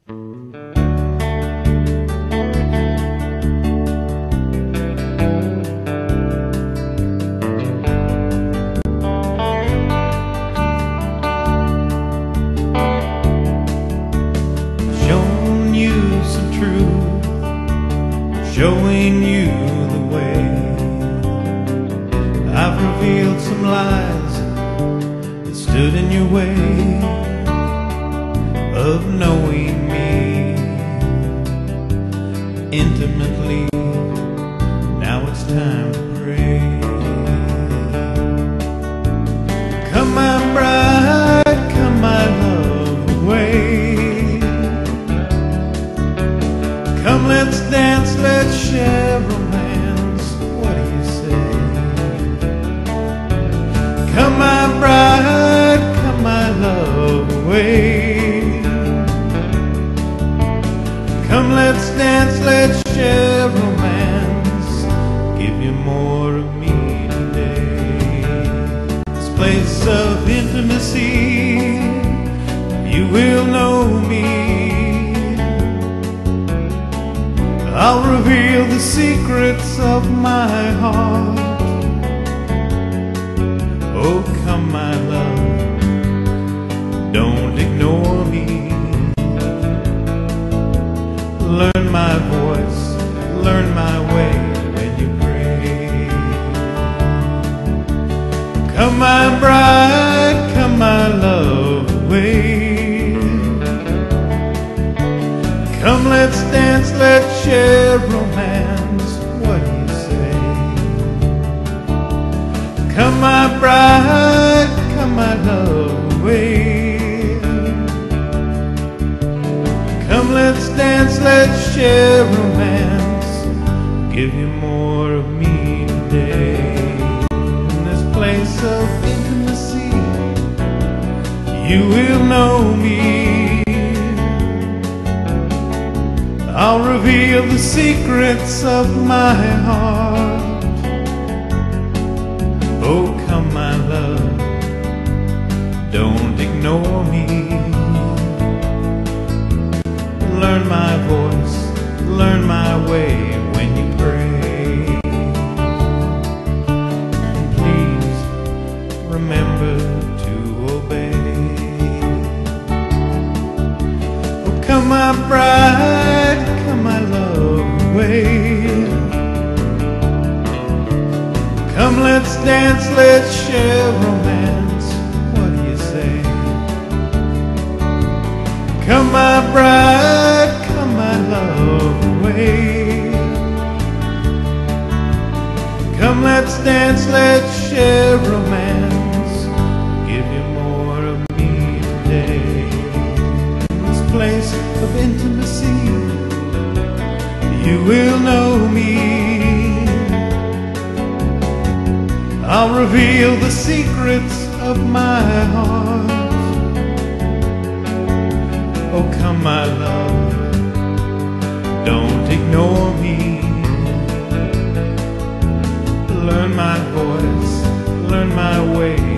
Showing you some truth, showing you the way. I've revealed some lies that stood in your way of knowing me intimately. Now it's time to pray. Come my bride, come my love away. Come let's dance, let's share romance. What do you say? Come my bride, come my love away. Come let's dance, let's share romance. Give you more of me today. This place of intimacy, you will know me. I'll reveal the secrets of my heart. Oh, come my love, don't ignore me. Learn my voice, learn my way when you pray. Come my bride, come my love away. Come let's dance, let's share romance. What do you say? Come my bride, come my love away. Come let's dance, let's share romance. Give you more of me today. In this place of intimacy, you will know me. I'll reveal the secrets of my heart. Oh, come my love, don't ignore me. Learn my voice, learn my way when you pray. And please remember to obey. Oh, come my bride, come my love away. Come let's dance, let's share romance. What do you say? Come my bride, come my love away. Come let's dance, let's share romance. Give you more of me today. In this place of intimacy, you will know me. I'll reveal the secrets of my heart. Oh, come my love, don't ignore me. Learn my voice, learn my way.